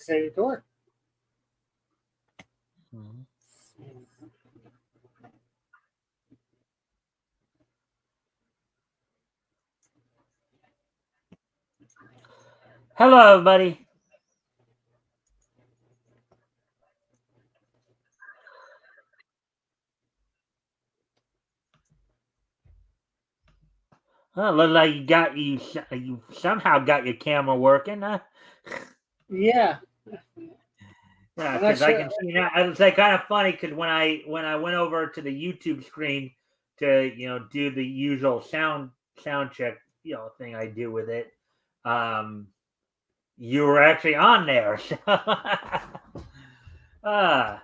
excited to work. Mm-hmm. Hello, everybody. Oh, look like you somehow got your camera working, huh? Yeah. Yeah, I'm not because I sure. can see now. It's like kind of funny because when I went over to the YouTube screen to do the usual sound check thing I do with it, um, you were actually on there. uh, all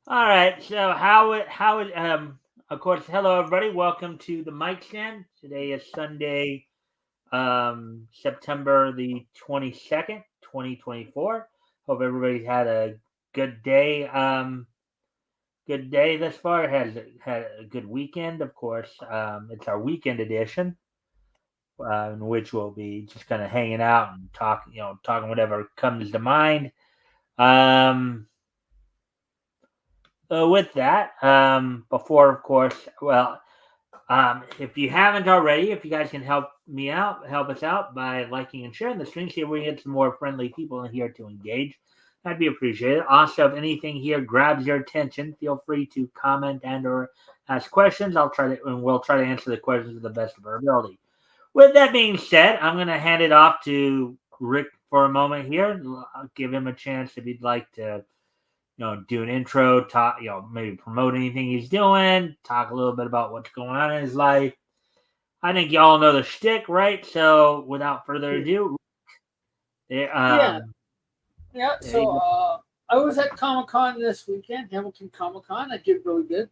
right. So of course, hello everybody. Welcome to the Mikestand. Today is Sunday, September the 22nd, 2024. Hope everybody's had a good day. Good day thus far. Has had a good weekend, of course. It's our weekend edition, in which we'll be just kind of hanging out and talking whatever comes to mind. Um, with that, before, of course, well, if you haven't already, if you guys can help us out by liking and sharing the stream, see if we can get some more friendly people in here to engage. That'd be appreciated. Also, if anything here grabs your attention, feel free to comment and/or ask questions. We'll try to answer the questions to the best of our ability. With that being said, I'm going to hand it off to Rick for a moment here. I'll give him a chance if he'd like to do an intro, talk, maybe promote anything he's doing, talk a little bit about what's going on in his life. I think y'all know the shtick, right? So without further ado, Yeah. Yeah. there you So go. I was at Comic Con this weekend, Hamilton Comic Con. I did really good.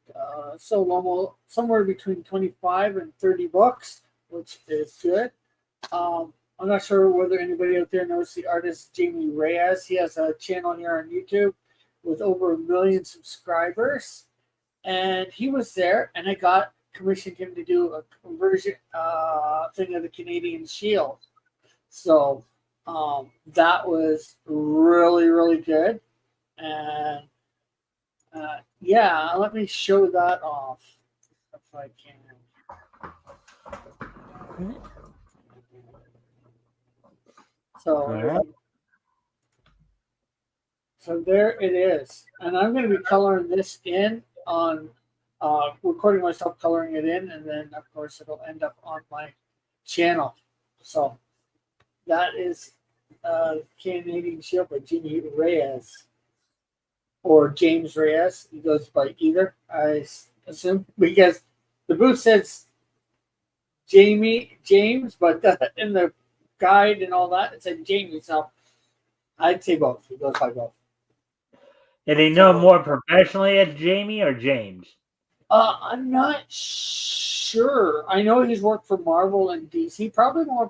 Sold almost somewhere between 25 and 30 books, which is good. I'm not sure whether anybody out there knows the artist Jamie Reyes. He has a channel here on YouTube with over 1 million subscribers, and he was there, and I commissioned him to do a conversion thing of the Canadian Shield. So that was really, really good. And yeah, let me show that off if I can. All So, right. so there it is. And I'm going to be coloring this in on recording myself coloring it in, and then of course it'll end up on my channel. So that is Canadian Shield by Jimmy Reyes or James Reyes. He goes by either, I assume, because the booth says James, but in the guide and all that, it said Jamie. So I'd say both. He goes by both. Did he know more professionally as Jamie or James? I'm not sure. I know he's worked for Marvel and DC. Probably more.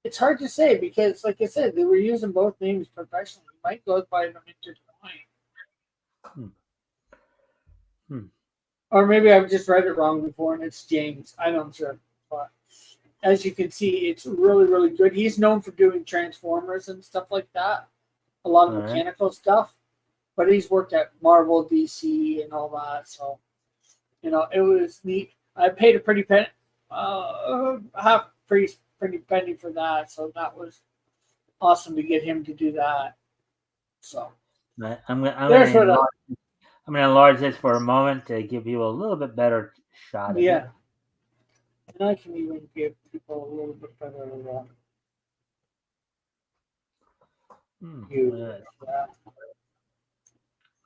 It's hard to say because, like I said, they were using both names professionally. Mike goes by them intertwined. Or maybe I've just read it wrong before and it's James. I'm not sure. But as you can see, it's really, really good. He's known for doing Transformers and stuff like that. A lot of All right. mechanical stuff. But he's worked at Marvel, DC, and all that. So, it was neat. I paid a pretty penny, half pretty penny for that. So that was awesome to get him to do that. So I'm there's going what I, to enlarge this for a moment to give you a little bit better shot of it. yeah. And I can even give people a little bit better view of that.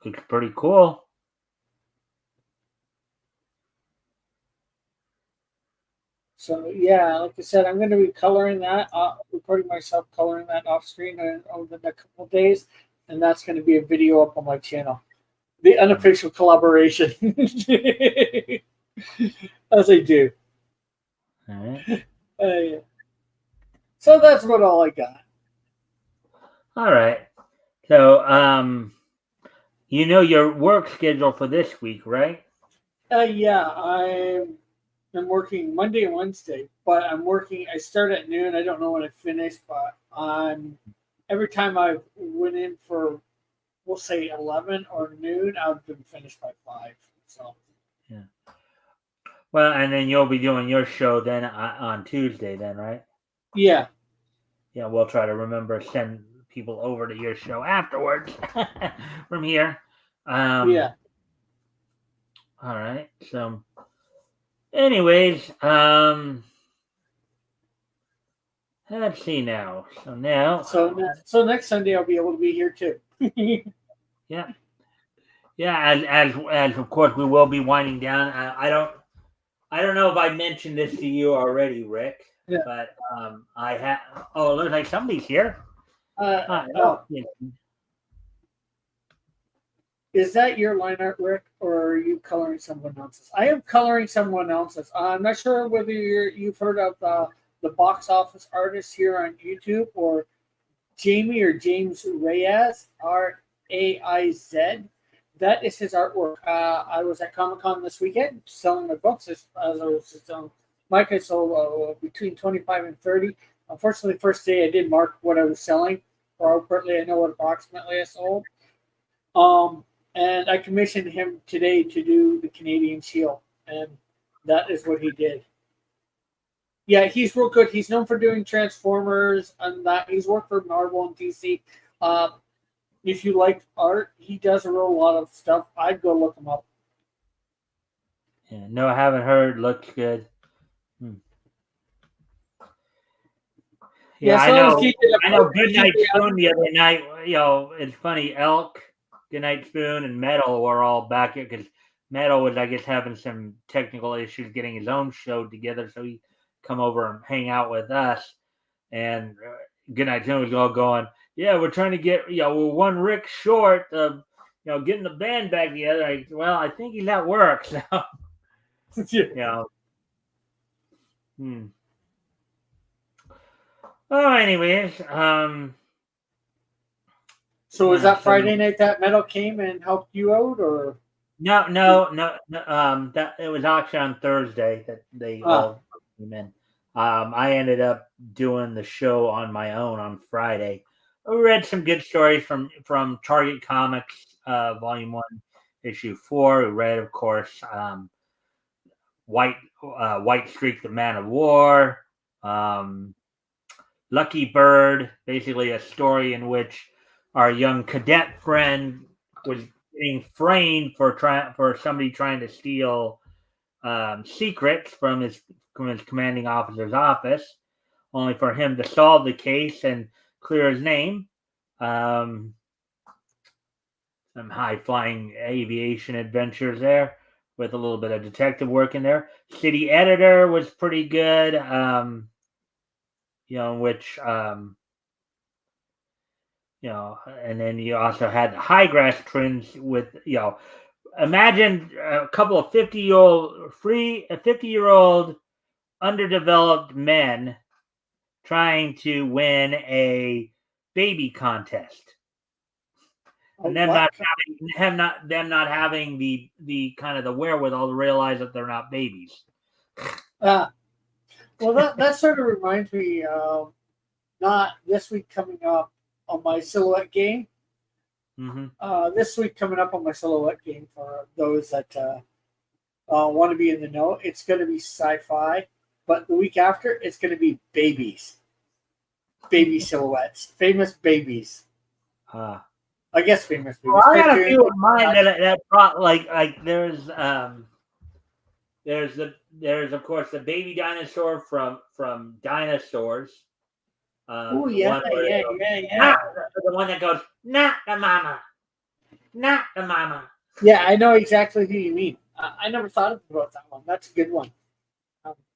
Looks pretty cool. So yeah, like I said, I'm going to be coloring that, recording myself coloring that off screen over the next couple of days, and that's going to be a video up on my channel. The unofficial collaboration, as I do. All right. Yeah. So that's what all I got. All right. So, your work schedule for this week, right? Yeah, I'm working Monday and Wednesday, but I'm working. I start at noon. I don't know when I finish, but I'm every time I went in for, we'll say 11 or noon, I've been finished by 5. So Yeah. Well, and then you'll be doing your show then on Tuesday, then, right? yeah, Yeah, we'll try to remember to send people over to your show afterwards from here. yeah. All right. So, anyways, let's see now. So now, So next Sunday I'll be able to be here too. yeah, yeah. As of course we will be winding down. I don't know if I mentioned this to you already, Rick, Yeah. but I have. Oh, it looks like somebody's here. Oh, Yeah. is that your line art, Rick, or are you coloring someone else's? I am coloring someone else's. I'm not sure whether you've heard of the box office artist here on YouTube, or Jamie or James Reyes, Raiz. That is his artwork. I was at Comic Con this weekend selling my books as I was just Mike. I sold between 25 and 30. Unfortunately, first day I did mark what I was selling, or apparently I know what approximately I sold. Um, and I commissioned him today to do the Canadian Shield, and that is what he did. Yeah, he's real good. He's known for doing Transformers and that. He's worked for Marvel and DC. Uh, if you like art, he does a real lot of stuff. I'd go look him up. Yeah. No, I haven't heard. Looks good. Hmm. Yeah, Yeah, I so I was know. geeking I know. up. Goodnight Spoon the other night. It's funny. Elk, Goodnight Spoon, and Metal were all back here because Metal was, I guess, having some technical issues getting his own show together, so he come over and hang out with us. And Goodnight Spoon was all going, "Yeah, we're trying to get we're one Rick short of getting the band back together." I think he's at work, so you know. Hmm. Oh, anyways, So was that so Friday night that Metal came and helped you out, or? no. That it was actually on Thursday that they Ah, all came in. I ended up doing the show on my own on Friday. I read some good stories from Target Comics, Volume 1, Issue 4. We read, of course, White Streak, the Man of War, um, Lucky Bird, basically a story in which our young cadet friend was being framed for somebody trying to steal secrets from his commanding officer's office, only for him to solve the case and clear his name. Um, some high flying aviation adventures there with a little bit of detective work in there. City Editor was pretty good. Which and then you also had the high grass twins with imagine a couple of 50-year-old underdeveloped men trying to win a baby contest, and them what? not having the kind of the wherewithal to realize that they're not babies. Ah, well, that sort of reminds me. Not this week coming up on my silhouette game. Mm-hmm. This week coming up on my silhouette game for those that want to be in the know. It's going to be sci-fi, but the week after it's going to be baby silhouettes, famous babies. I guess famous Well, babies, I got a cartoons. few in mind that like there's of course the baby dinosaur from Dinosaurs. Oh The yeah, one where they yeah, go, yeah, yeah. not the one that goes, not the mama, not the mama. Yeah, I know exactly who you mean. I never thought about that one. That's a good one.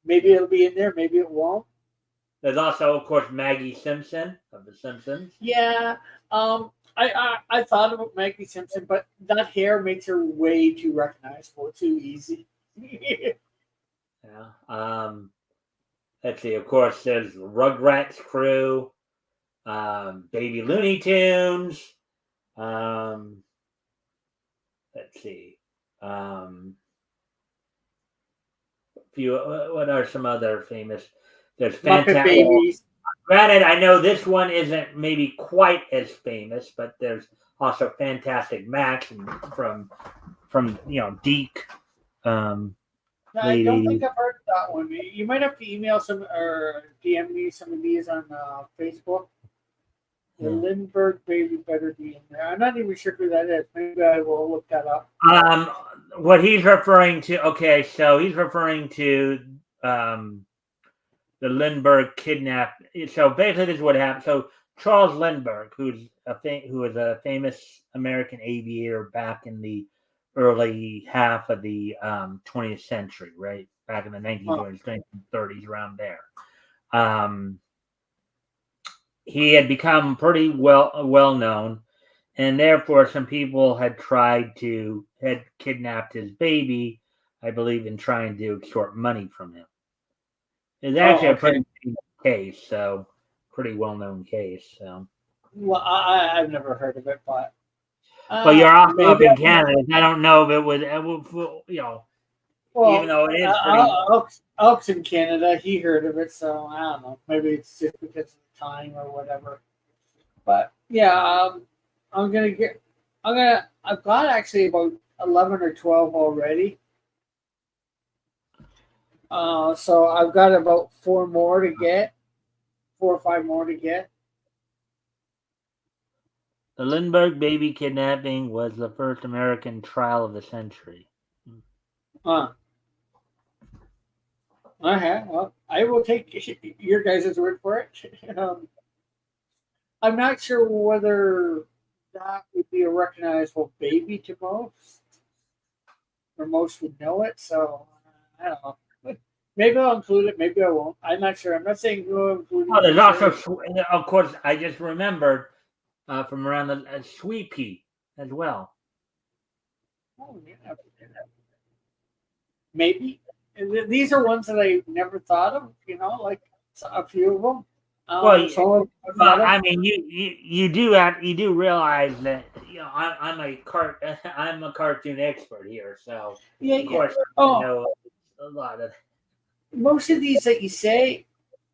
Maybe it'll be in there. Maybe it won't. There's also, of course, Maggie Simpson of The Simpsons. Yeah, I thought about Maggie Simpson, but that hair makes her way too recognizable, too easy. Yeah. Let's see. Of course, there's Rugrats crew, Baby Looney Tunes. Let's see. Few. What are some other famous? There's Muppet Fantastic. Babies. Granted, I know this one isn't maybe quite as famous, but there's also Fantastic Max from Deke. I Late don't think 80s. I've heard of that one. You might have to email some or DM me some of these on Facebook. The Yeah. Lindbergh baby better be in there. I'm not even sure who that is. Maybe I will look that up. What he's referring to, okay, so he's referring to the Lindbergh kidnap. So basically, this is what happened. So Charles Lindbergh, who was a famous American aviator back in the early half of the 20th century, right? Back in the 1920s, 1930s, around there. He had become pretty well known, and therefore some people had kidnapped his baby, I believe, in trying to extort money from him. It's actually a pretty famous case, so pretty well known case. So, well, I've never heard of it, but you're also up in maybe Canada. I don't know if it was, well, even though it is pretty. Elk's in Canada. He heard of it, so I don't know. Maybe it's just because of the time or whatever. But yeah, I'm gonna get. I've got actually about 11 or 12 already. So I've got about 4 or 5 more to get. The Lindbergh baby kidnapping was the first American trial of the century. Uh, well, I will take your guys' word for it. I'm not sure whether that would be a recognizable baby to most, or most would know it. So I don't know. Maybe I'll include it. Maybe I won't. I'm not sure. I'm not saying who I'm including. Oh, there's also, of course, I just remembered from around the Sweet Pea as well. Oh, yeah. Maybe these are ones that I never thought of. Like a few of them. Well, I mean, you do realize that I'm a cartoon expert here, so yeah, of course I know a lot of. Most of these that you say,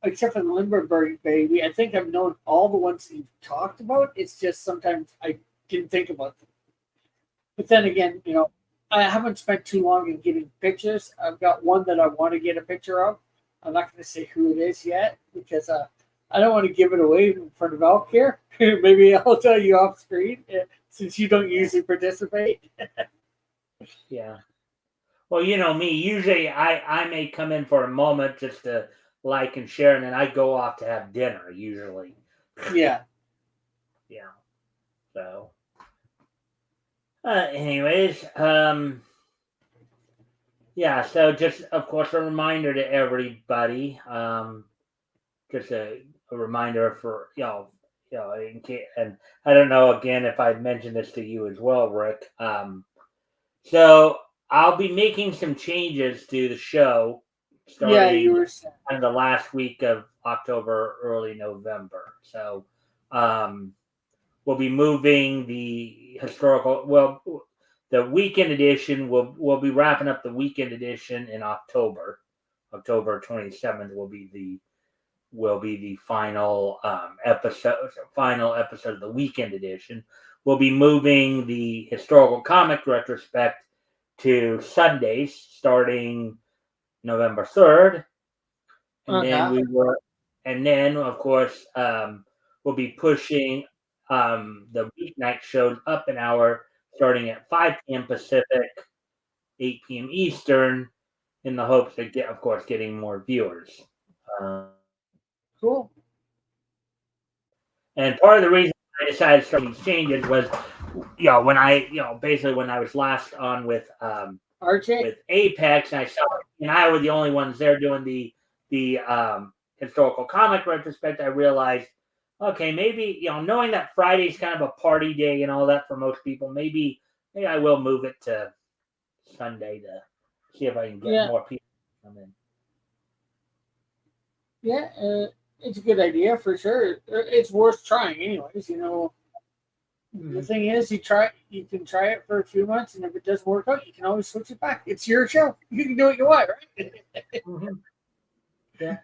except for the Limburg baby, I think I've known all the ones that you've talked about. It's just sometimes I didn't think about them. But then again, I haven't spent too long in getting pictures. I've got one that I want to get a picture of. I'm not going to say who it is yet because I don't want to give it away in front of Elk here. Maybe I'll tell you off screen since you don't usually participate. Yeah. Well, you know me. Usually, I may come in for a moment just to like and share, and then I go off to have dinner. Usually. Yeah. Yeah. So. Anyways, yeah. So just of course a reminder to everybody. Just a reminder for in case, and I don't know again if I mentioned this to you as well, Rick. So I'll be making some changes to the show starting in the last week of October, early November. So we'll be moving the the weekend edition. We'll be wrapping up the weekend edition in October. October 27th will be the final episode of the weekend edition. We'll be moving the historical comic retrospect to Sundays starting November 3rd. And then of course we'll be pushing the weeknight shows up an hour starting at 5 p.m. Pacific, 8 p.m. Eastern, in the hopes of getting more viewers. Cool. And part of the reason I decided to start these changes was, when I was last on with Apex, and I were the only ones there doing the historical comic retrospect. I realized, okay, maybe knowing that Friday's kind of a party day and all that for most people, maybe I will move it to Sunday to see if I can get more people to come in. Yeah, it's a good idea for sure. It's worth trying, anyways. The thing is, you can try it for a few months, and if it doesn't work out, you can always switch it back. It's your show. You can do what you want, right? Yeah.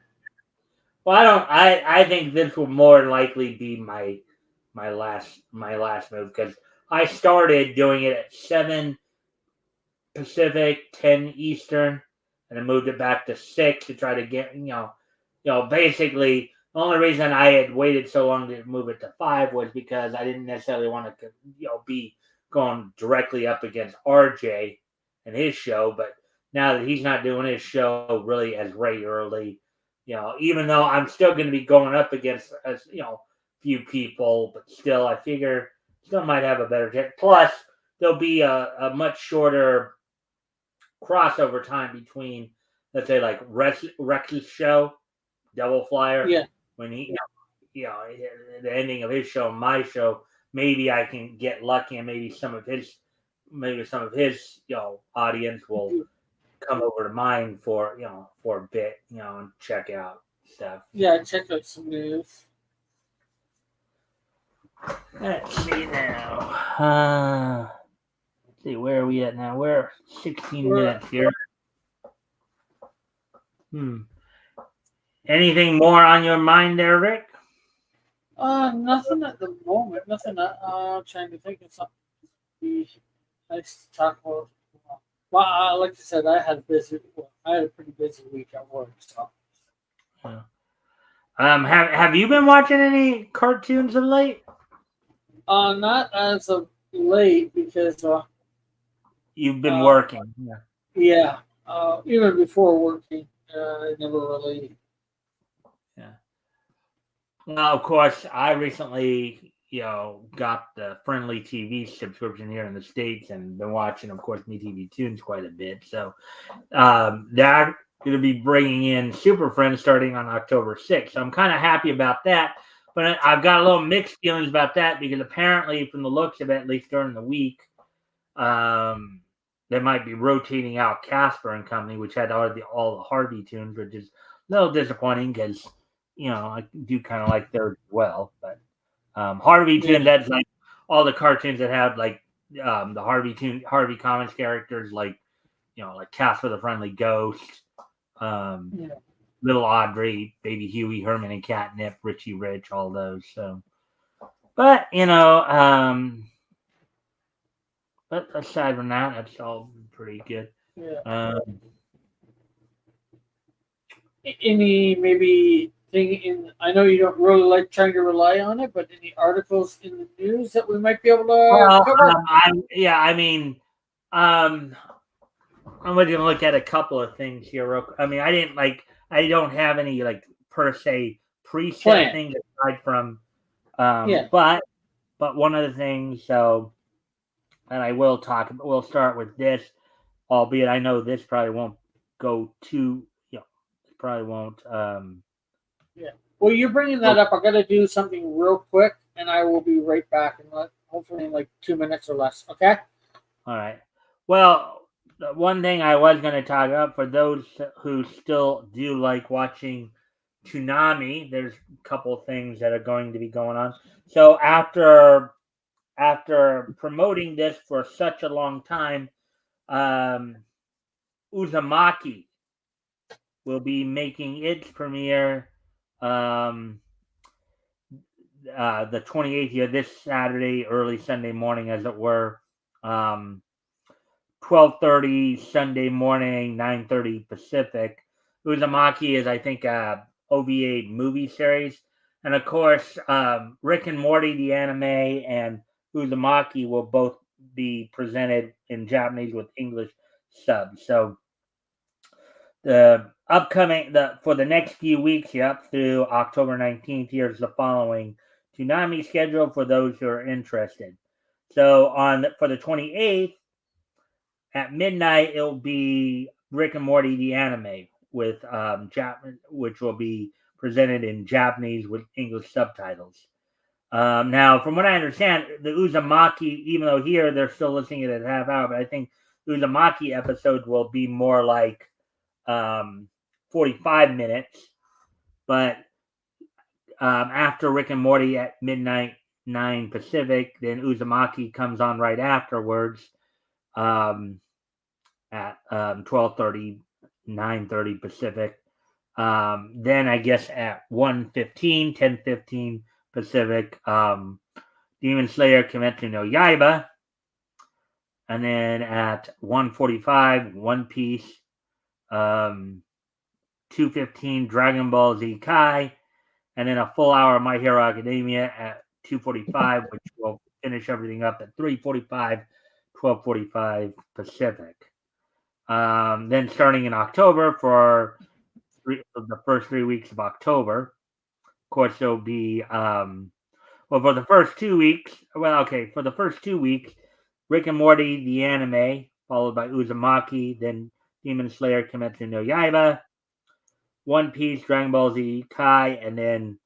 Well, I don't. I think this will more likely be my last move because I started doing it at 7 Pacific, 10 Eastern, and I moved it back to 6 to try to get basically the only reason I had waited so long to move it to 5 was because I didn't necessarily want to be going directly up against RJ and his show, but now that he's not doing his show really as regularly, even though I'm still going to be going up against few people, but still I figure still might have a better chance. Plus, there'll be a much shorter crossover time between, let's say, like Rex's show, Double Flyer, Yeah, when the ending of his show, my show. Maybe I can get lucky, and maybe some of his audience will come over to mine for a bit, and check out stuff. yeah. Check out some news. Let's see now. Let's see, where are we at now? We're 16 minutes here. Anything more on your mind there, Rick? Nothing at the moment. Nothing. Trying to think of something nice to talk about. Well, like I said, I had a pretty busy week at work. So. Yeah. Have you been watching any cartoons of late? Not as of late because You've been working. Yeah. Even before working, I never really. Yeah. Well, of course, I recently, got the Friendly TV subscription here in the States and been watching, of course, MeTV Tunes quite a bit. So they're going to be bringing in Super Friends starting on October 6th. So I'm kind of happy about that. But I've got a little mixed feelings about that because apparently, from the looks of it, at least during the week, they might be rotating out Casper and Company, which had all the Harvey tunes, which is a little disappointing because I do kind of like theirs as well. But Harvey tunes, that's like all the cartoons that have like the Harvey Comics characters, like like Casper the Friendly Ghost, Little Audrey, Baby Huey, Herman and Catnip, Richie Rich, all those. So, but but aside from that, that's all pretty good. Yeah. Any maybe thing in? I know you don't really like trying to rely on it, but any articles in the news that we might be able to cover? I'm going to look at a couple of things here. I don't have any like per se preset things aside from, but one of the things and I will talk about. We'll start with this, albeit I know this probably won't go too. Probably won't. Yeah. Well, you're bringing that up. I got to do something real quick, and I will be right back. And hopefully in like 2 minutes or less. Okay. All right. Well, the one thing I was going to talk about for those who still do like watching Toonami, there's a couple of things that are going to be going on. So after promoting this for such a long time, Uzumaki will be making its premiere the 28th here, this Saturday, early Sunday morning, as it were. 12:30 Sunday morning, 9:30 Pacific. Uzumaki is, I think, a OVA movie series. And of course, Rick and Morty, the anime, and Uzumaki will both be presented in Japanese with English subs. So the for the next few weeks, up through October 19th, here's the following Toonami schedule for those who are interested. So for the 28th, at midnight, it'll be Rick and Morty, the anime, with which will be presented in Japanese with English subtitles. Now, from what I understand, the Uzumaki, even though here they're still listening at a half hour, but I think the Uzumaki episode will be more like 45 minutes. But after Rick and Morty at midnight, 9 Pacific, then Uzumaki comes on right afterwards. At 12:30, 9:30 Pacific. Then I guess at 1:15, 10:15 Pacific, Demon Slayer Kimetsu no Yaiba. And then at 1:45, One Piece. 2:15, Dragon Ball Z Kai. And then a full hour of My Hero Academia at 2:45, which will finish everything up at 3:45, 12:45 Pacific. Then starting in October for the first 3 weeks of October, of course, there'll be for the first 2 weeks. For the first 2 weeks, Rick and Morty the anime, followed by Uzumaki, then Demon Slayer Kimetsu no Yaiba, One Piece, Dragon Ball Z Kai, and then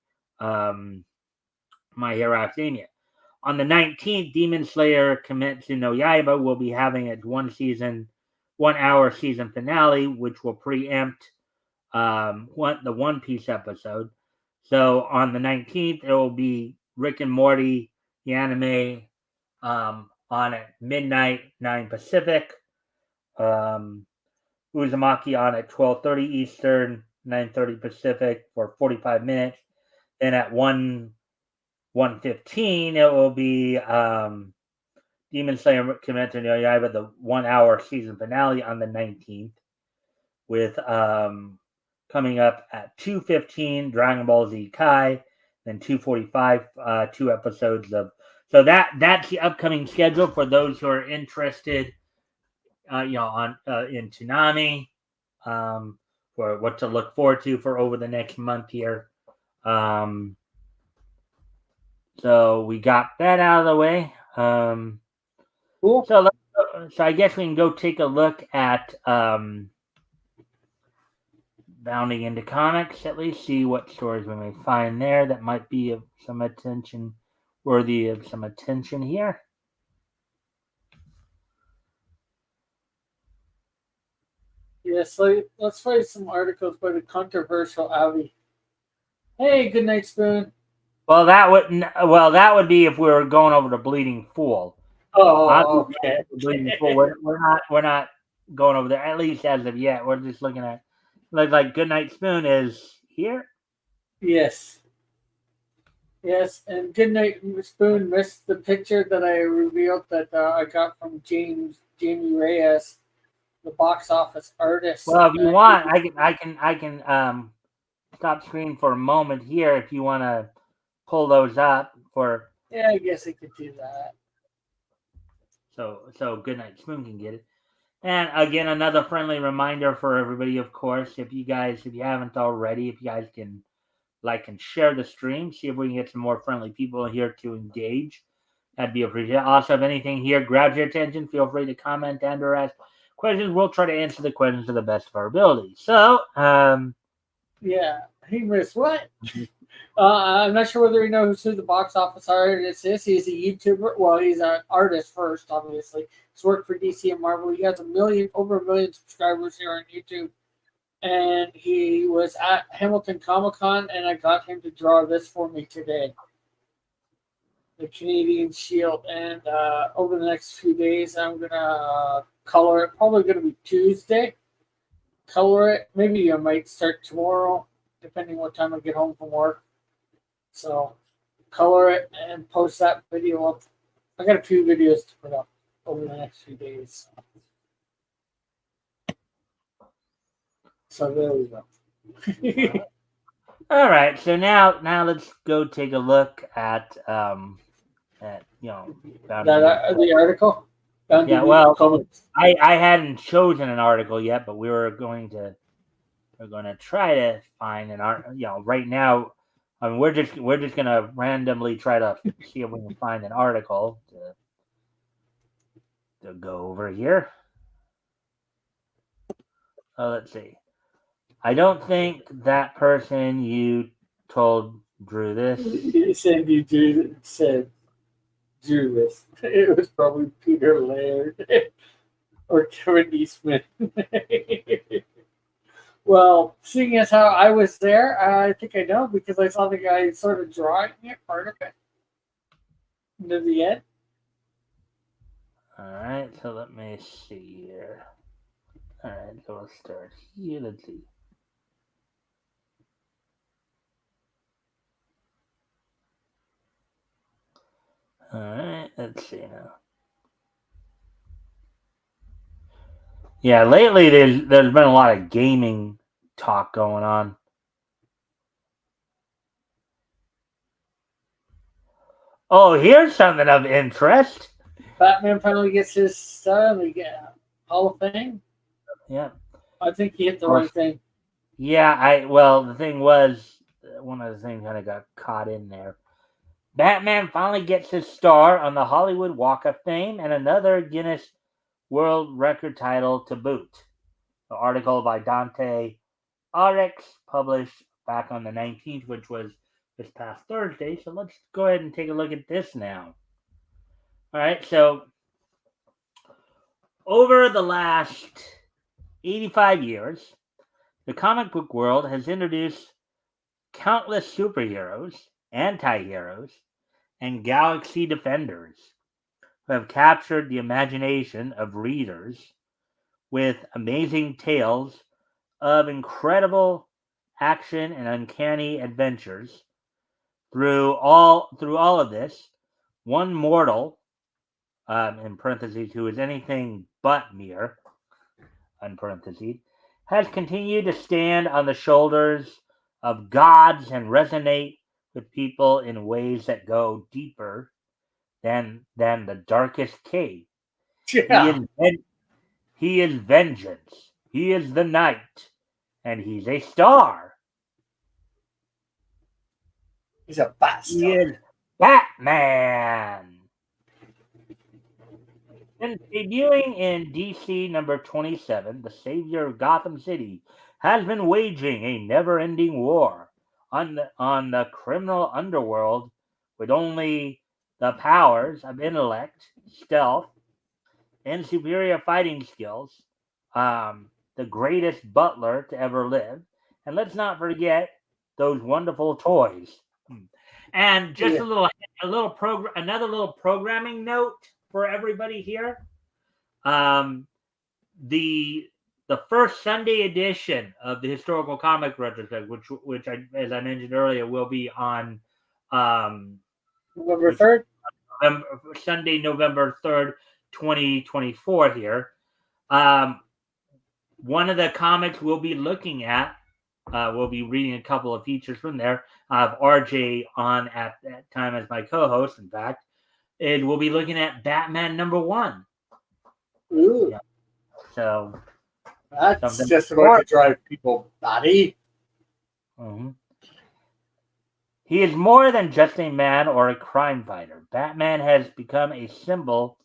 My Hero Academia. On the 19th, Demon Slayer Kimetsu no Yaiba will be having its 1 hour season finale, which will preempt the One Piece episode. So on the 19th, it will be Rick and Morty, the anime, on at midnight, 9 Pacific. Uzumaki on at 12:30 Eastern, 9:30 Pacific for 45 minutes. Then at 1:15, it will be Demon Slayer Kimetsu no Yaiba, the 1 hour season finale on the 19th, with coming up at 2:15 Dragon Ball Z Kai, then 2:45 2 episodes of. So that's the upcoming schedule for those who are interested, on in Toonami, for what to look forward to for over the next month here. So we got that out of the way. Cool. So I guess we can go take a look at bounding into comics, at least see what stories we may find there that might be of some attention, worthy of some attention here. Yes, let's find some articles by the controversial Avi. Hey, good night, Spoon. Well, that would be if we were going over to Bleeding Fool. Oh, okay. Bleeding Fool. We're not going over there, at least as of yet. We're just looking at like Goodnight Spoon is here. Yes. Yes, and Goodnight Spoon missed the picture that I revealed that I got from Jamie Reyes, the box office artist. Well, if you want, I can stop screen for a moment here if you want to pull those up for. Yeah, I guess I could do that. So Goodnight Spoon can get it. And again, another friendly reminder for everybody, of course, if you haven't already, if you guys can like and share the stream, see if we can get some more friendly people here to engage. That'd be appreciated. Also, if anything here grabs your attention, feel free to comment and or ask questions. We'll try to answer the questions to the best of our ability. So, Yeah, he missed what? I'm not sure whether he knows who the box office artist is. He's a YouTuber. Well, he's an artist first, obviously. He's worked for DC and Marvel. He has over 1 million subscribers here on YouTube. And he was at Hamilton Comic Con, and I got him to draw this for me today. The Canadian Shield. And over the next few days, I'm going to color it. Probably going to be Tuesday. Color it. Maybe I might start tomorrow, depending what time I get home from work. So, color it and post that video up. I got a few videos to put up over the next few days. So there we go. All right, so now let's go take a look at the article. Yeah, well, I hadn't chosen an article yet, but we're going to try to find an art. Right now, I mean, we're just gonna randomly try to see if we can find an article to go over here. Let's see. I don't think that person you told drew this. You said you drew this. It was probably Peter Laird or Kevin Eastman. Well, seeing as how I was there, I think I know because I saw the guy sort of drawing it, part of it, near the end. All right, so let me see here. All right, so we'll start here. Let's see. All right, let's see now. Yeah, lately there's been a lot of gaming talk going on. Oh, here's something of interest. Batman finally gets his Hall of Fame. Yeah, I think he hit of the right course. thing. Yeah, well, the thing was, one of the things kind of got caught in there. Batman finally gets his star on the Hollywood Walk of Fame and another Guinness World Record title to boot. The article by Dante RX published back on the 19th, which was this past Thursday. So let's go ahead and take a look at this now. All right, so over the last 85 years, the comic book world has introduced countless superheroes, anti heroes, and galaxy defenders who have captured the imagination of readers with amazing tales of incredible action and uncanny adventures. Through all of this, one mortal, in parentheses, who is anything but mere, in parentheses, has continued to stand on the shoulders of gods and resonate with people in ways that go deeper than the darkest cave. He Yeah, is he is vengeance. He is the night, and he's a star. he's a He bastard. is Batman. Since debuting in DC number 27, the savior of Gotham City has been waging a never-ending war on the criminal underworld with only the powers of intellect, stealth, and superior fighting skills. The greatest butler to ever live, and let's not forget those wonderful toys. And just Yeah. another little programming note for everybody here. Um, the the first Sunday edition of the historical comic retrospect, which as I mentioned earlier, will be on um, November which 3rd. Sunday, November 3rd, 2024. Here, um, one of the comics we'll be looking at. We'll be reading a couple of features from there. I have RJ on at that time as my co-host. In fact, and we'll be looking at Batman #1. Ooh, Yeah. So that's something. just about to drive people batty. Mm-hmm. He is more than just a man or a crime fighter. Batman has become a symbol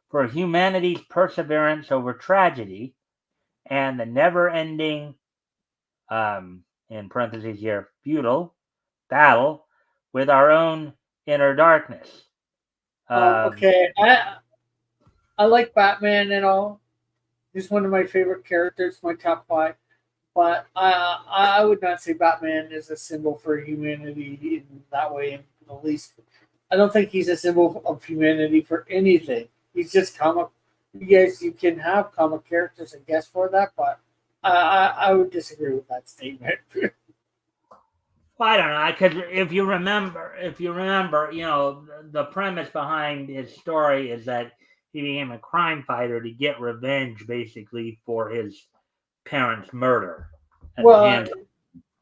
for humanity's perseverance over tragedy and the never-ending, in parentheses here, futile battle with our own inner darkness. Okay, I like Batman and all. He's one of my favorite characters, my top five. But I would not say Batman is a symbol for humanity in that way. In the least, I don't think he's a symbol of humanity for anything. He's just comic. Yes, you can have comic characters, I guess, for that, but I would disagree with that statement. Well, I don't know, because if you remember, the premise behind his story is that he became a crime fighter to get revenge, basically, for his parents' murder at the well, hands.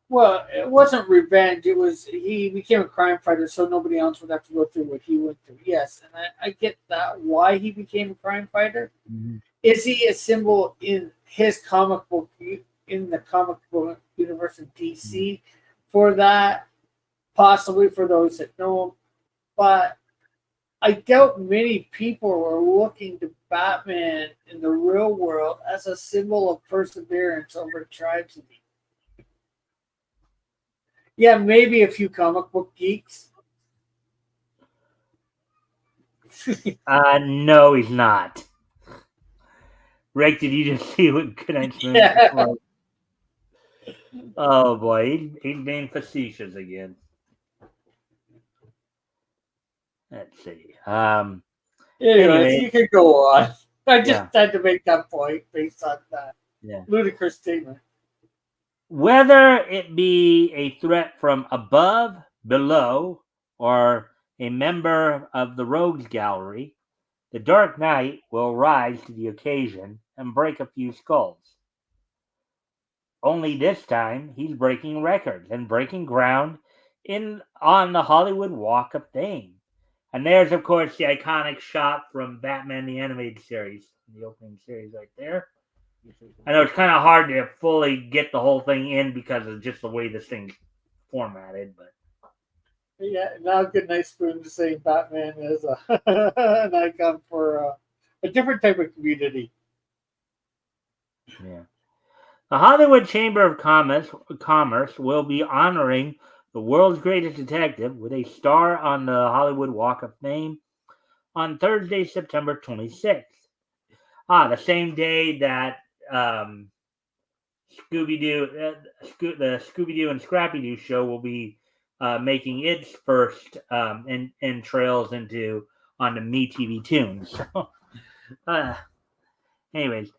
well, it wasn't revenge. It was he became a crime fighter, so nobody else would have to go through what he went through. Yes, and I get that why he became a crime fighter. Mhm. Is he a symbol in his comic book in the comic book universe of DC for that? Possibly for those that know him, but I doubt many people are looking to Batman in the real world as a symbol of perseverance over tragedy. Yeah, maybe a few comic book geeks. No, he's not. Rick, did you just see what commencement? Yeah. Oh boy, he's being facetious again. Let's see. Anyways, Anyway, you can go on. I just yeah, had to make that point based on that yeah. ludicrous statement. Whether it be a threat from above, below, or a member of the Rogues Gallery, the Dark Knight will rise to the occasion and break a few skulls. Only this time, he's breaking records and breaking ground on the Hollywood Walk of Fame. And there's, of course, the iconic shot from Batman the Animated Series, the opening series right there. I know it's kind of hard to fully get the whole thing in because of just the way this thing's formatted, but Yeah, now Good Night Spoon is saying Batman is an icon for a different type of community. yeah. The Hollywood Chamber of Commerce will be honoring the world's greatest detective with a star on the Hollywood Walk of Fame on Thursday, September 26th. The same day that Scooby-Doo, the Scooby-Doo and Scrappy-Doo show will be making its first trails onto MeTV Tunes. Anyways,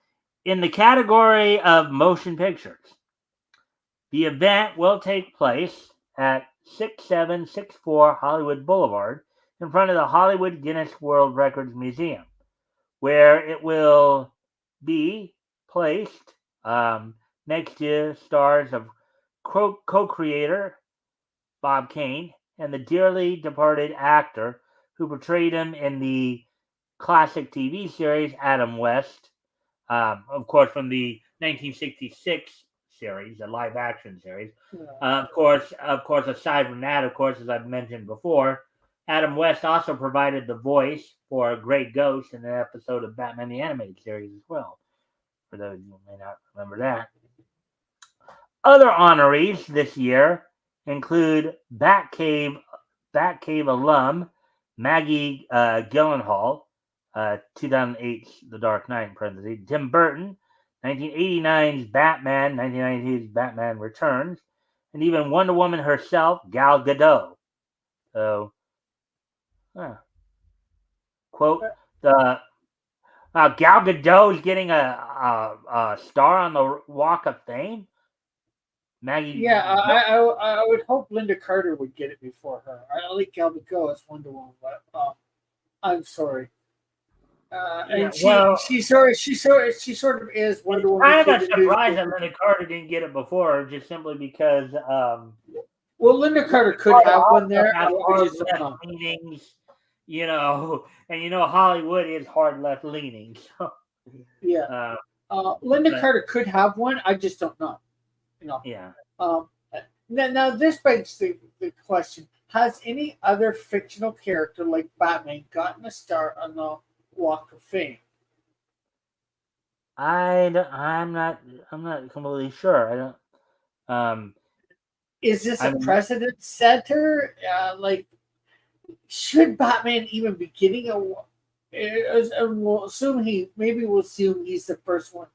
in the category of motion pictures, the event will take place at 6764 Hollywood Boulevard in front of the Hollywood Guinness World Records Museum, where it will be placed next to stars of co-creator Bob Kane and the dearly departed actor who portrayed him in the classic TV series Adam West, of course, from the 1966 series, the live-action series. Yeah. Of course, aside from that, of course, as I've mentioned before, Adam West also provided the voice for Grey Ghost in an episode of Batman the Animated Series as well, for those who may not remember that. Other honorees this year include Batcave alum Maggie Gyllenhaal, 2008's The Dark Knight, in parentheses, Tim Burton, 1989's Batman, 1992's Batman Returns, and even Wonder Woman herself, Gal Gadot. So, quote, the Gal Gadot is getting a star on the Walk of Fame. Maggie. Yeah, I would hope Linda Carter would get it before her. I like Gal Gadot as Wonder Woman, but I'm sorry. And she sort of is Wonder Woman. I'm kind of surprised that Linda Carter didn't get it before, just simply because. Well, Linda Carter could have one there. Leanings, and Hollywood is hard left leaning. So. Yeah. Linda Carter could have one. I just don't know. Yeah. Now this begs the question: has any other fictional character like Batman gotten a star on the Walk of Fame? I'm not completely sure. I don't. Is this a precedent setter? Should Batman even be getting a? We'll assume he's the first one,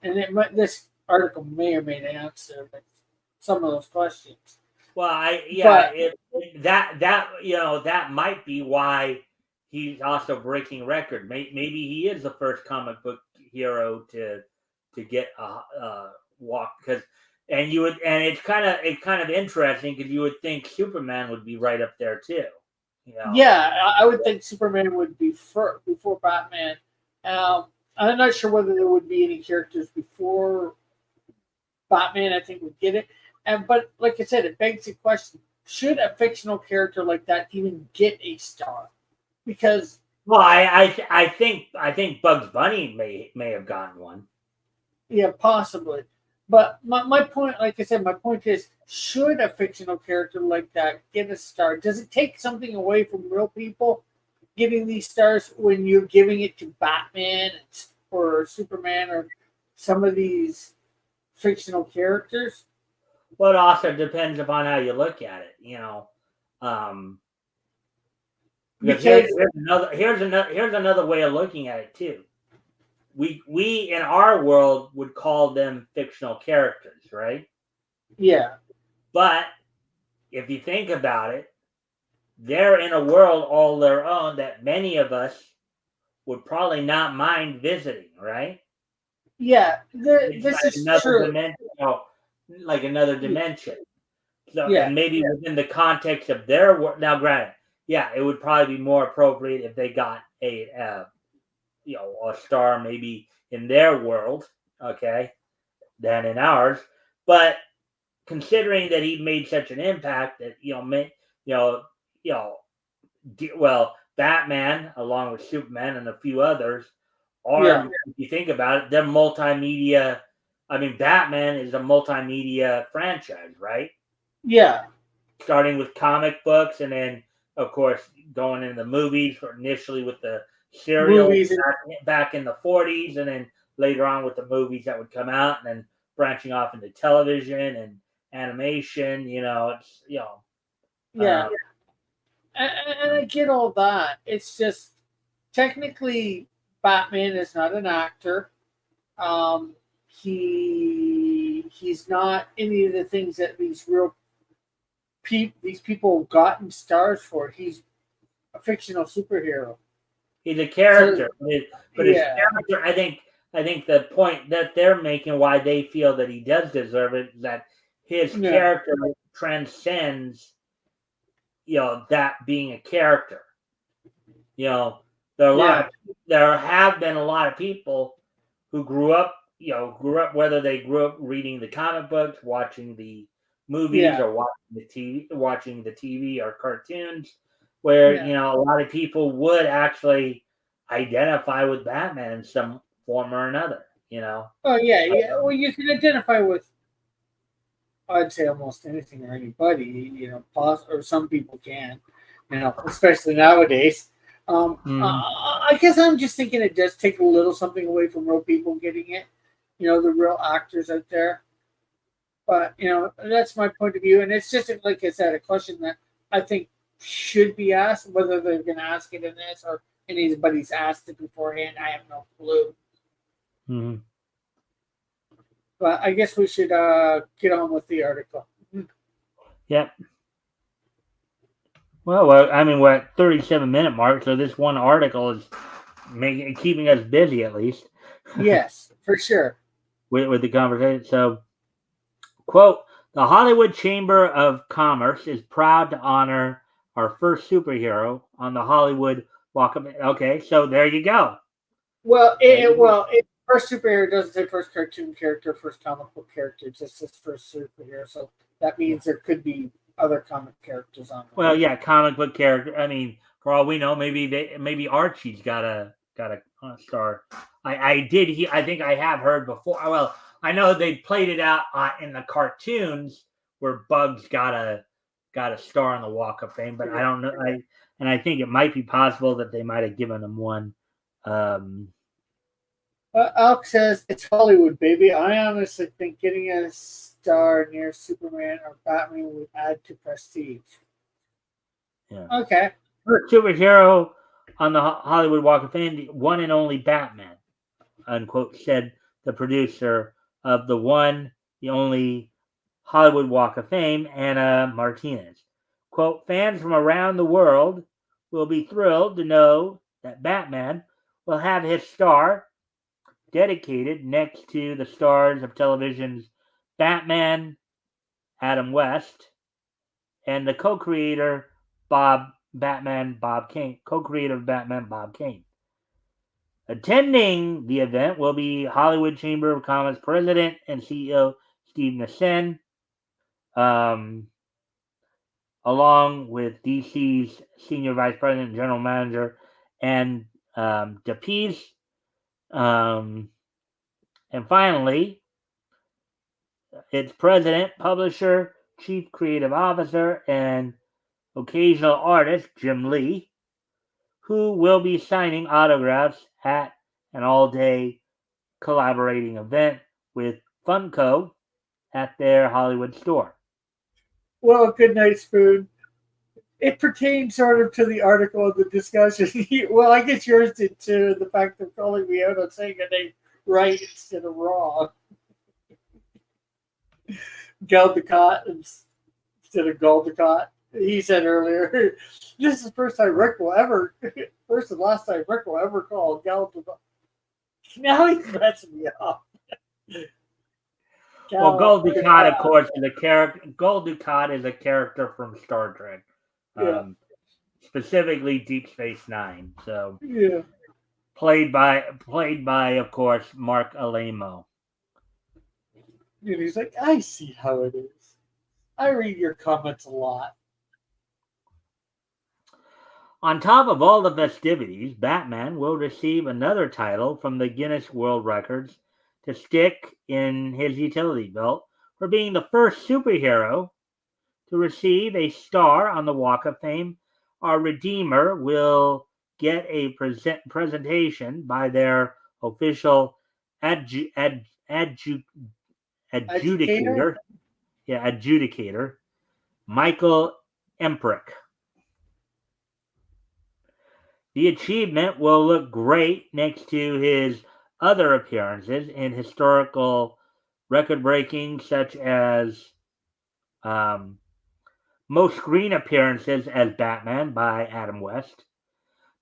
and this article may or may not answer some of those questions. Well, that might be why he's also breaking record. Maybe he is the first comic book hero to get a walk, and it's kind of interesting because you would think Superman would be right up there too. Yeah, I would think Superman would be before Batman. I'm not sure whether there would be any characters before Batman. I think would get it, but like I said, it begs the question: should a fictional character like that even get a star? Because I think Bugs Bunny may have gotten one. Yeah, possibly. But my point, like I said, my point is: should a fictional character like that get a star? Does it take something away from real people getting these stars when you're giving it to Batman or Superman or some of these fictional characters? Well, it also depends upon how you look at it, because here's another way of looking at it too. We in our world would call them fictional characters, right? Yeah. But if you think about it, they're in a world all their own that many of us would probably not mind visiting, right? Yeah, this is true. Dimension, like another dimension. So, and maybe within the context of their world. Now, granted, yeah, it would probably be more appropriate if they got a star maybe in their world, okay, than in ours. But considering that he made such an impact that you know, you know, well, Batman along with Superman and a few others Yeah, are, if you think about it, they're multimedia. I mean, Batman is a multimedia franchise, right? yeah, Starting with comic books and then, of course, going into the movies initially with the serial movies. And, back in the 40s and then later on with the movies that would come out and then branching off into television and animation. yeah, Uh, and I get all that. It's just technically Batman is not an actor. He's not any of the things that these people have gotten stars for. He's a fictional superhero. he's a So character, but his yeah, character, I think the point that they're making why they feel that he does deserve it is that his yeah, character transcends, that being a character. You know, there are a lot yeah, of there have been a lot of people who grew up whether they grew up reading the comic books, watching the movies, yeah, or watching the TV or cartoons, where yeah. a lot of people would actually identify with Batman in some form or another. Oh yeah, yeah. Well, you can identify with, I'd say, almost anything or anybody. Or some people can. Especially nowadays. Mhm. I guess I'm just thinking it does take a little something away from real people getting it. The real actors out there. But that's my point of view, and it's just like I said, a question that I think should be asked. Whether they're going to ask it in this or anybody's asked it beforehand, I have no clue. Mhm. But I guess we should get on with the article. Yep. Well, I mean, we're at 37-minute mark, so this one article is keeping us busy at least Yes, for sure. with the conversation. So, quote, the Hollywood Chamber of Commerce is proud to honor our first superhero on the Hollywood Walk of Fame. Okay, so there you go. Well, There you go. first superhero doesn't say first cartoon character, first comic book character. It just says first superhero. So that Yeah. means there could be other comic characters on there. Well, yeah, comic book character. I mean, for all we know, maybe Archie's got a star. I think I have heard before. Well, I know they played it out in the cartoons where Bugs got a star on the Walk of Fame, but I don't know. I think it might be possible that they might have given him one. Um, Alex says it's Hollywood, baby. I honestly think getting a star near Superman or Batman would add to prestige. yeah, Okay. first superhero on the Hollywood Walk of Fame, the one and only Batman, unquote, said the producer of the only Hollywood Walk of Fame, Anna Martinez. Quote, fans from around the world will be thrilled to know that Batman will have his star dedicated next to the stars of television's Batman, Adam West, and the co-creator of Batman, Bob Kane. Attending the event will be Hollywood Chamber of Commerce President and CEO Steve Nissen, um, along with DC's Senior Vice President and General Manager and DePease. Um, and finally, its president, publisher, chief creative officer, and occasional artist, Jim Lee, who will be signing autographs at an all-day collaborating event with Funko at their Hollywood store. Well, good night, Spoon. It pertains sort of to the article of the discussion. Well, I guess yours did too. The fact of calling me out on saying a name right instead of wrong. Galdecott instead of Galdecott. He said earlier, this is the first time Rick will ever, first and last time Rick will ever call Galdecott. Now he's messing me up. Well, Gul Dukat, of course, is a character. Gul Dukat is a character from Star Trek. Yeah. Um, specifically Deep Space Nine. So Yeah. played by of course Mark Alamo. And he's like, I see how it is. I read your comments a lot. On top of all the festivities, Batman will receive another title from the Guinness World Records to stick in his utility belt for being the first superhero to receive a star on the Walk of Fame. Our Redeemer will get a presentation by their official Educator? adjudicator, adjudicator, Michael Emprick. The achievement will look great next to his other appearances in historical record breaking, such as most screen appearances as Batman by Adam West,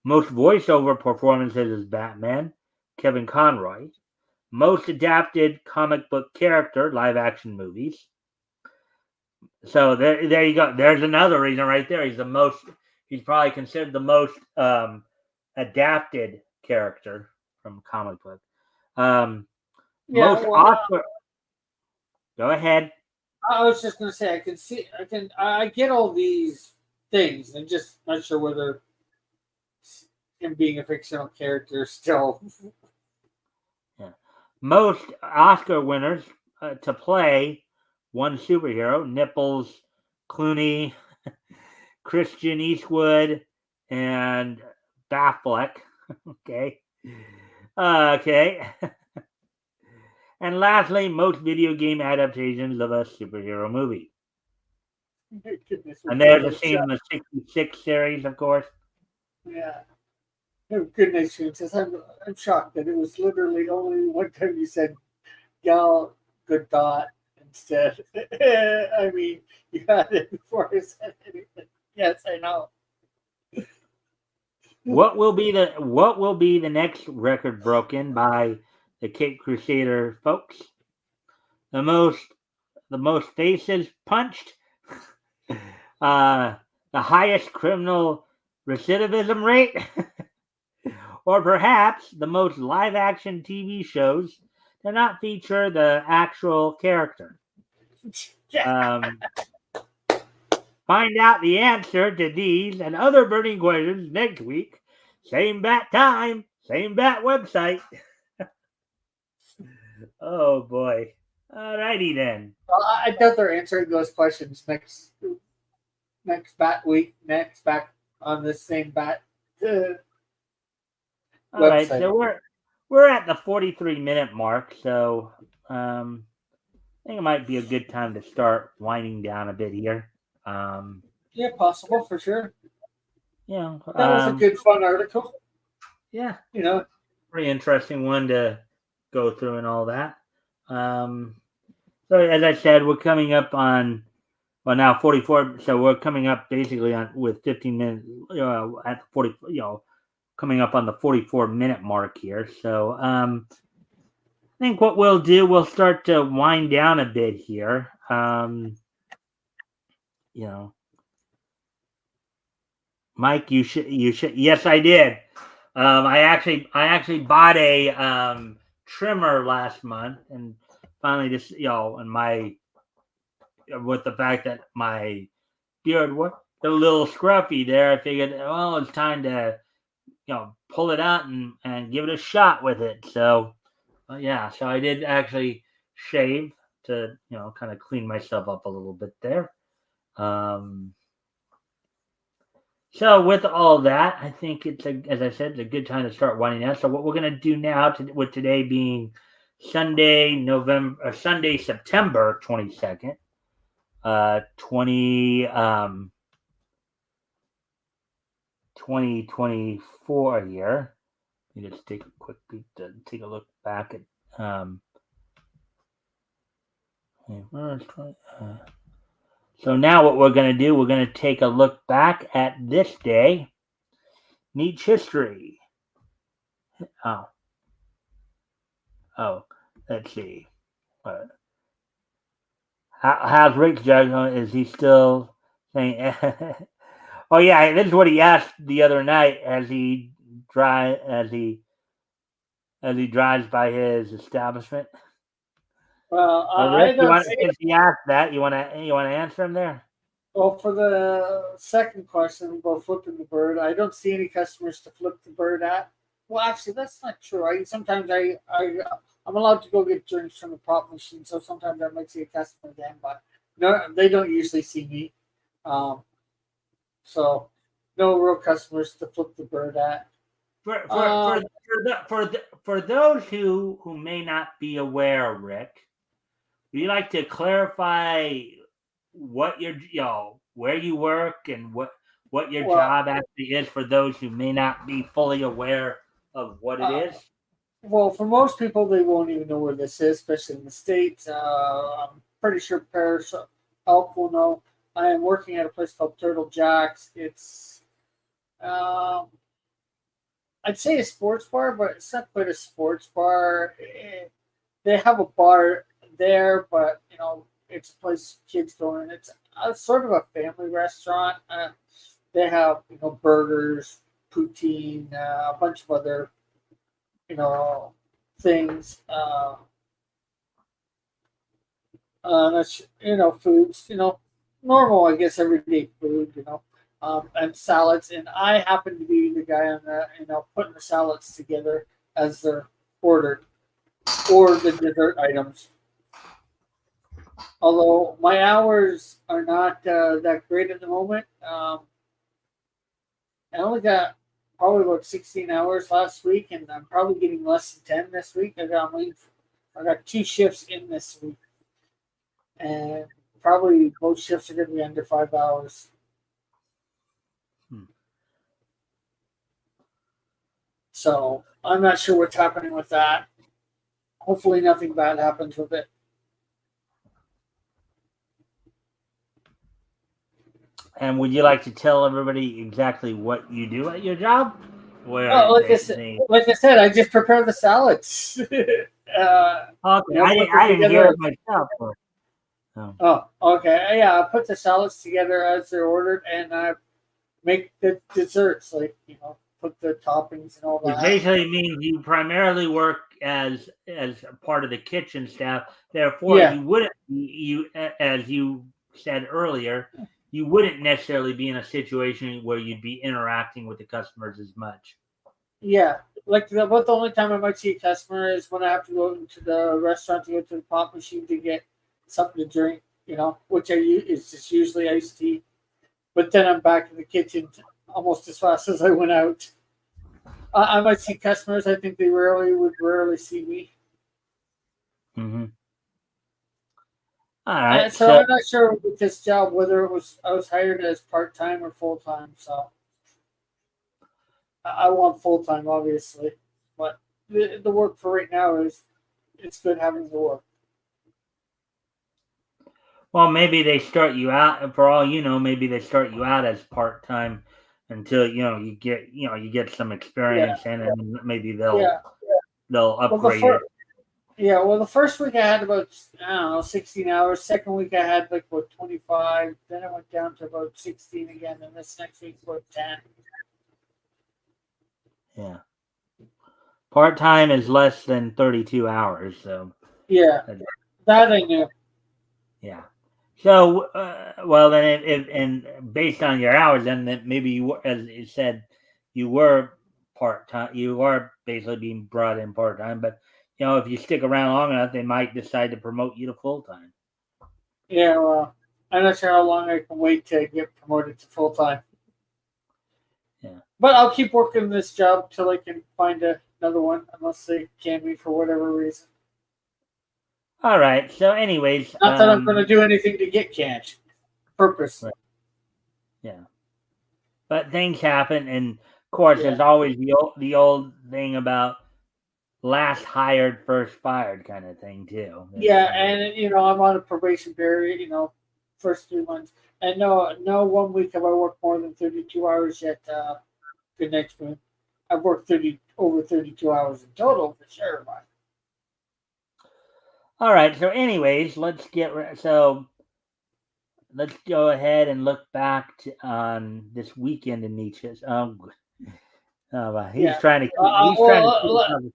most voiceover performances as Batman, Kevin Conroy, most adapted comic book character live action movies. So there you go. There's another reason right there. He's probably considered the most adapted character from comic book. Yeah, Most well, Oscar. Go ahead. I was just gonna say I get all these things. I'm just not sure whether him being a fictional character still. Yeah. Most Oscar winners to play one superhero: Nipples, Clooney, Christian Eastwood, and Batfleck. Okay. Okay. And lastly, most video game adaptations of a superhero movie. Goodness, And there's a scene in the 66 series, of course. yeah. Oh, goodness, gracious. I'm shocked that it was literally only one time you said Gal Gadot instead. I mean, you had it before I said anything. Yes, I know. What will be the next record broken by the Cape Crusader folks? The most faces punched, the highest criminal recidivism rate, or perhaps the most live action TV shows that not feature the actual character. Um, Find out the answer to these and other burning questions next week. Same bat time, same bat website. Oh boy. Alrighty then. Well, I doubt they're answering those questions next bat week, next back on the same bat All right, website. so we're at the 43-minute mark, so I think it might be a good time to start winding down a bit here. Yeah, possible for sure. Yeah, That was a good, fun article. yeah, You know, pretty interesting one to go through and all that. So as I said, we're coming up on now 44. So we're coming up basically on with 15 minutes at 40. Coming up on the 44-minute mark here. So I think what we'll do, we'll start to wind down a bit here. Mike, you should. Yes, I did. I actually bought a trimmer last month, and finally, just and my with the fact that my beard was a little scruffy there, I figured, well, it's time to pull it out and give it a shot with it. So yeah, so I did actually shave to kind of clean myself up a little bit there. So with all that, I think as I said, it's a good time to start winding down. So what we're going to do now, with today being Sunday, September 22nd, 2024 here. Let me just take a quick peek to take a look back at so now what we're going to do, we're going to take a look back at this day. Neat history. Oh, let's see. How's Rick's judgment? Is he still saying? Oh yeah, this is what he asked the other night as he drives by his establishment. Well, So Rick, I don't see. since he asked that, you wanna answer him there? Well, for the second question about flipping the bird, I don't see any customers to flip the bird at. Well, actually, that's not true. Sometimes I'm allowed to go get drinks from the prop machine, so sometimes I might see a customer again, but no, they don't usually see me. Um, so no real customers to flip the bird at. For for for Um, for, the, for, the, for those who may not be aware, Rick, would you like to clarify what where you work and what your well, job actually is for those who may not be fully aware of what it uh, is? well, for most people, they won't even know where this is, especially in the states. I'm pretty sure Paris Elk will know. I am working at a place called Turtle Jacks. It's um, I'd say a sports bar, but it's not quite a sports bar. They have a bar there, but it's a place kids go in. It's sort of a family restaurant. They have burgers, poutine, a bunch of other you know things. That's foods. Normal, I guess, everyday food. And salads. And I happen to be the guy on the putting the salads together as they're ordered, or the dessert items. Although my hours are not that great at the moment. I only got probably about 16 hours last week, and I'm probably getting less than 10 this week. I got two shifts in this week, and probably both shifts are going to be under 5 hours. Hmm. So I'm not sure what's happening with that. Hopefully, nothing bad happens with it. And would you like to tell everybody exactly what you do at your job? Where Oh, they like I said, I just prepare the salads. Okay, I Put didn't them I didn't hear together. it myself. Oh. Oh, okay. Yeah, I put the salads together as they're ordered, and I make the desserts, like put the toppings and all Which that. basically means you primarily work as a part of the kitchen staff. Therefore, Yeah, you wouldn't as you said earlier, you wouldn't necessarily be in a situation where you'd be interacting with the customers as much. yeah. Like about the only time I might see a customer is when I have to go into the restaurant to go to the pop machine to get something to drink. Which is just usually iced tea. But then I'm back in the kitchen almost as fast as I went out. I might see customers. I think they rarely see me. Mm-hmm. All right, So so I'm not sure with this job whether I was hired as part time or full time. So I want full time, obviously, but the work for right now is it's good having the work. well, maybe they start you out. For all you know, maybe they start you out as part time until you get some Yeah, experience in, and maybe yeah. they'll Well, the upgrade it. first yeah, well, the first week I had about I don't know 16 hours. Second week I had like about 25. Then I went down to about 16 again, and this next week about 10. Yeah. Part time is less than 32 hours, so Yeah, uh, that I knew. yeah. So, well, then, and based on your hours, then that maybe you were, as you said, you were part time. You are basically being brought in part time, but if you stick around long enough, they might decide to promote you to full time. Yeah, well, I'm not sure how long I can wait to get promoted to full time. Yeah. But I'll keep working this job till I can find another one, unless they can me for whatever reason. All right. So, anyways, Not that I'm going to do anything to get canned, right, purposely. yeah. But things happen, and of course, Yeah, there's always the old thing about last hired, first fired kind of thing too. yeah, and I'm on a probation period. First 3 months, and no 1 week have I worked more than 32 hours yet. Good next month, I've worked 32 hours in total for sure. But All right. So, anyways, let's so let's go ahead and look back on this weekend in Nietzsche's. He's Yeah. trying to keep. He's trying to keep it covered.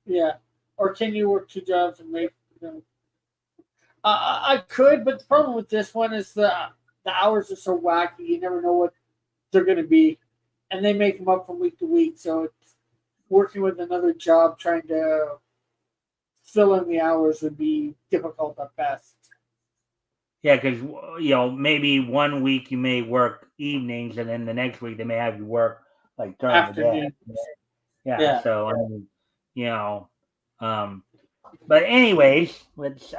Yeah. Or can you work 2 jobs and make? I could, but the problem with this one is the hours are so wacky. You never know what they're going to be, and they make them up from week to week. So it's working with another job trying to fill in the hours would be difficult at best. Yeah, because maybe one week you may work evenings, and then the next week they may have you work like during the day. Afternoon. Yeah. Yeah. So I mean, you know, um, but anyways, let's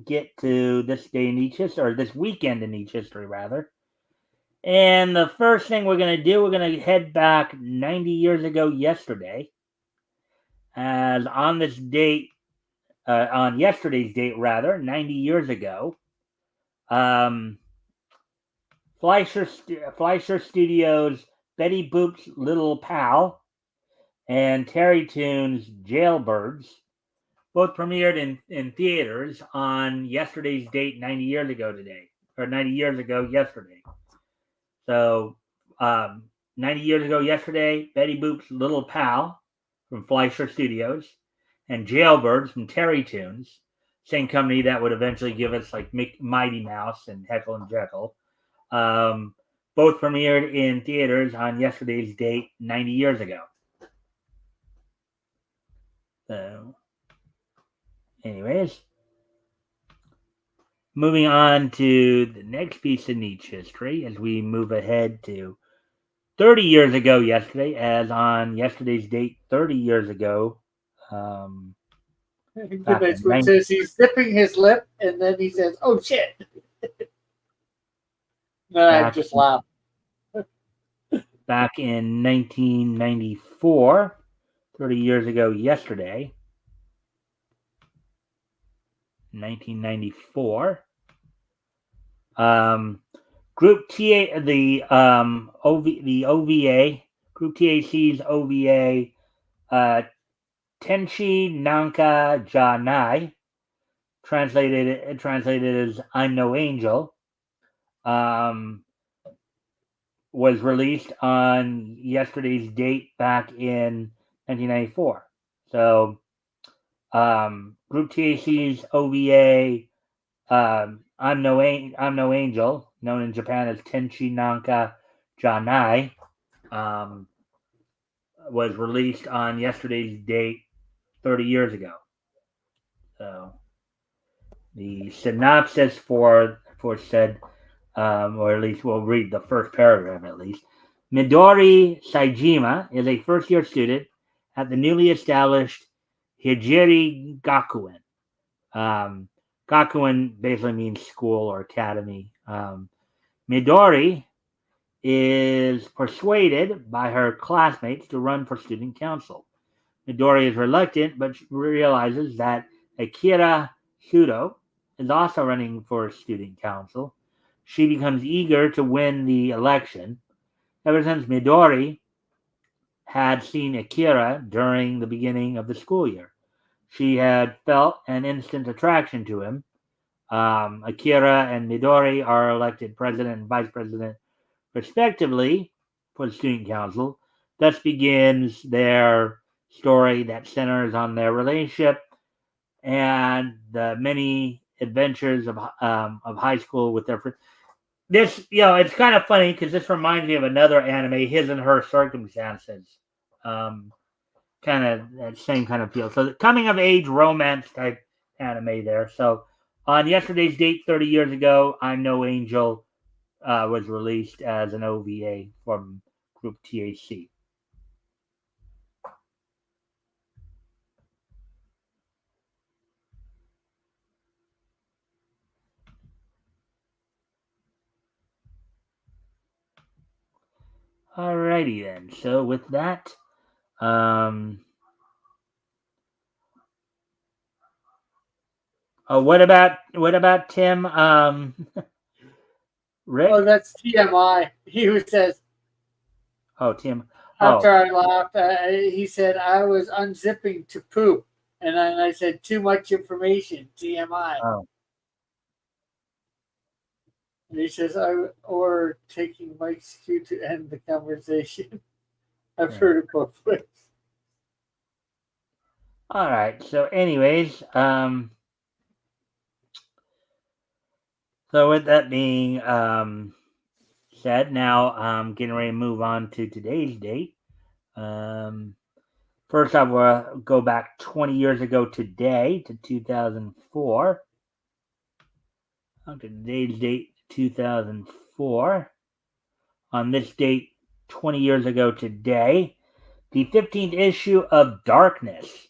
get to this day in each history, or this weekend in each history, rather. And the first thing we're going to do, we're going to head back 90 years ago yesterday, as on this date, on yesterday's date, rather, 90 years ago, um, Fleischer Studios' Betty Boop's Little Pal and Terry Toon's Jailbirds both premiered in theaters on yesterday's date 90 years ago today, or 90 years ago yesterday. So, 90 years ago yesterday, Betty Boop's Little Pal from Fleischer Studios and Jailbirds from Terry Toons, same company that would eventually give us like Mighty Mouse and Heckle and Jekyll, both premiered in theaters on yesterday's date 90 years ago. So, anyways, moving on to the next piece of niche history as we move ahead to 30 years ago yesterday, as on yesterday's date 30 years ago. Basically, says he's zipping his lip, and then he says, "Oh shit!" Then I just laugh. Back in 1994, 30 years ago yesterday, 1994. Group TA, the OVA, Group TAC's OVA, Tenchi Nanka Janai, translated as "I'm No Angel," was released on yesterday's date back in 1994. So, Group TAC's OVA, I'm No Angel, known in Japan as Tenchi Nanka Janai, was released on yesterday's date 30 years ago. So, the synopsis for said, or at least we'll read the first paragraph at least. Midori Saijima is a first-year student at the newly established Hijiri Gakuen. Gakuen basically means school or academy. Midori is persuaded by her classmates to run for student council. Midori is reluctant, but realizes that Akira Shudo is also running for student council. She becomes eager to win the election. Ever since Midori had seen Akira during the beginning of the school year, she had felt an instant attraction to him. Akira and Midori are elected president and vice president, respectively, for the student council. Thus begins their story that centers on their relationship and the many adventures of high school with their friends. This, it's kind of funny because this reminds me of another anime, His and Her Circumstances. Kind of that same kind of feel. So the coming of age romance type anime there. So on yesterday's date, 30 years ago, I'm No Angel was released as an OVA from Group TAC. Alrighty then. So with that, what about Tim? Rick? Oh, that's TMI. He says. Oh, Tim. After I laughed, he said I was unzipping to poop, and then I said too much information. TMI. Oh. And he says, or taking Mike's cue to end the conversation. I've heard it both ways. All right. So, anyways, so with that being said, now I'm getting ready to move on to today's date. First, I will go back 20 years ago today to 2004. Okay, today's date, 2004. On this date, 20 years ago today, the 15th issue of Darkness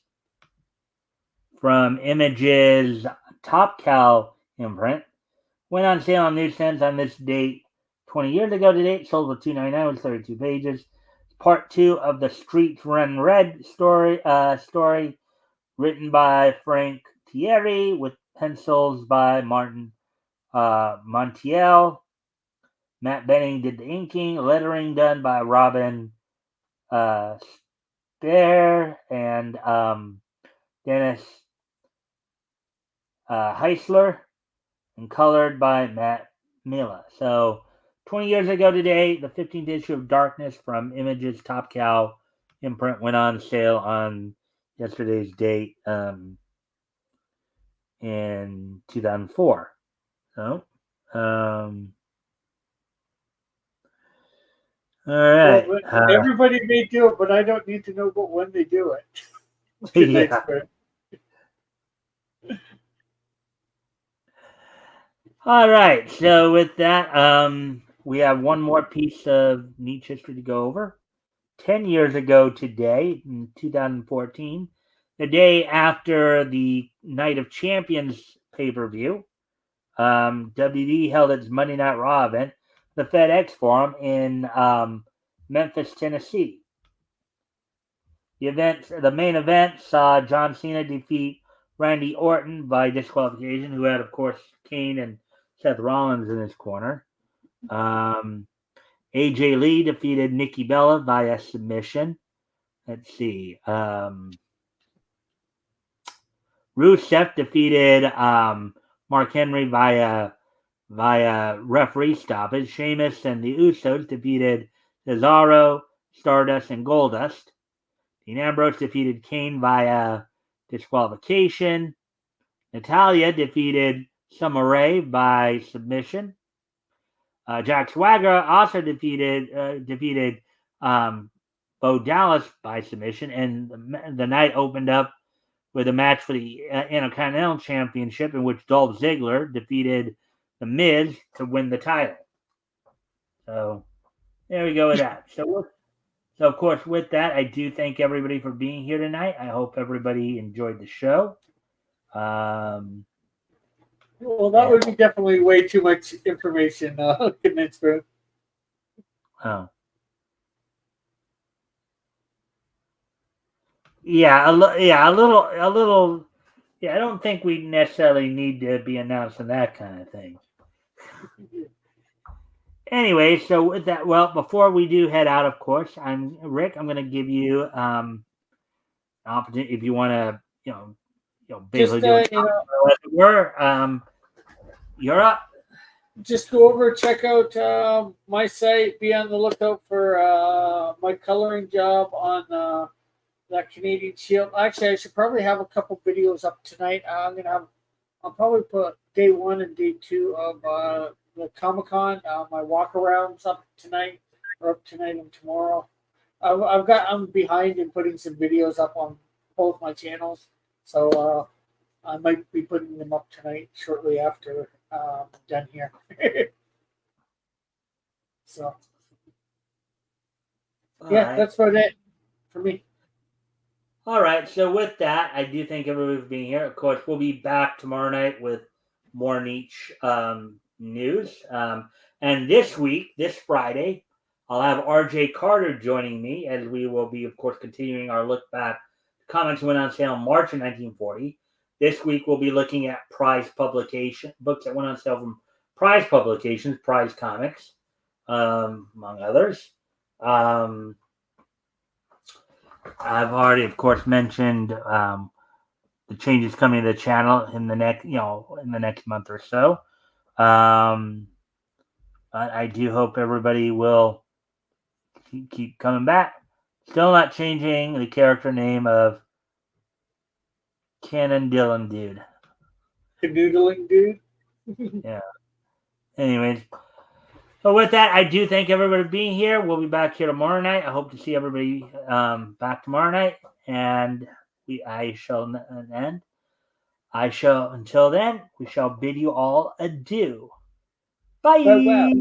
from Image's Top Cow imprint went on sale on newsstands on this date 20 years ago today. It sold for $2.99 with 32 pages. Part 2 of the Streets Run Red story written by Frank Thierry with pencils by Martin Montiel. Matt Benning did the inking, lettering done by Robin Stair and Dennis Heisler, and colored by Matt Mila. So, 20 years ago today, the 15th issue of Darkness from Image's Top Cow imprint went on sale on yesterday's date in 2004. So, all right. Well, everybody may do it, but I don't need to know about when they do it. Good night, friend. All right. So with that, we have one more piece of niche history to go over. 10 years ago today, in 2014, the day after the Night of Champions pay-per-view, WD held its Monday Night Raw event, the FedEx Forum in Memphis, Tennessee. The main event saw John Cena defeat Randy Orton by disqualification, who had, of course, Kane and Seth Rollins in his corner. AJ Lee defeated Nikki Bella via submission. Let's see. Rusev defeated Mark Henry via referee stoppage. Sheamus and the Usos defeated Cesaro, Stardust, and Goldust. Dean Ambrose defeated Kane via disqualification. Natalya defeated Summer Rae by submission. Jack Swagger also defeated Bo Dallas by submission, and the night opened up with a match for the Intercontinental Championship in which Dolph Ziggler defeated The Miz to win the title. So there we go with that. So of course, with that, I do thank everybody for being here tonight. I hope everybody enjoyed the show. Well, that would be definitely way too much information, convinced for. Oh. Yeah, a little. Yeah, I don't think we necessarily need to be announcing that kind of thing. Anyway, so with that, well, before we do head out, of course, I'm Rick. I'm going to give you an opportunity if you want to, basically Just, do as it were. You're up. Just go over, check out my site. Be on the lookout for my coloring job on that Canadian Shield. Actually, I should probably have a couple videos up tonight. I'll probably put day 1 and day 2 of the Comic-Con. My walk-arounds up tonight and tomorrow. I'm behind in putting some videos up on both my channels, so I might be putting them up tonight shortly after I'm done here. So yeah, that's about it for me. All right. So with that, I do thank everybody for being here. Of course, we'll be back tomorrow night with more niche news. And this week, this Friday, I'll have RJ Carter joining me as we will be, of course, continuing our look back. Comics went on sale in March of 1940. This week, we'll be looking at Prize publication books that went on sale from Prize Publications, Prize Comics, among others. I've already, of course, mentioned the changes coming to the channel in the next month or so. But I do hope everybody will keep coming back. Still not changing the character name of Cannon Dillon Dude. Canoodling dude. Yeah. Anyways. But with that, I do thank everybody for being here. We'll be back here tomorrow night. I hope to see everybody back tomorrow night. And I shall until then, we shall bid you all adieu. Bye. Farewell.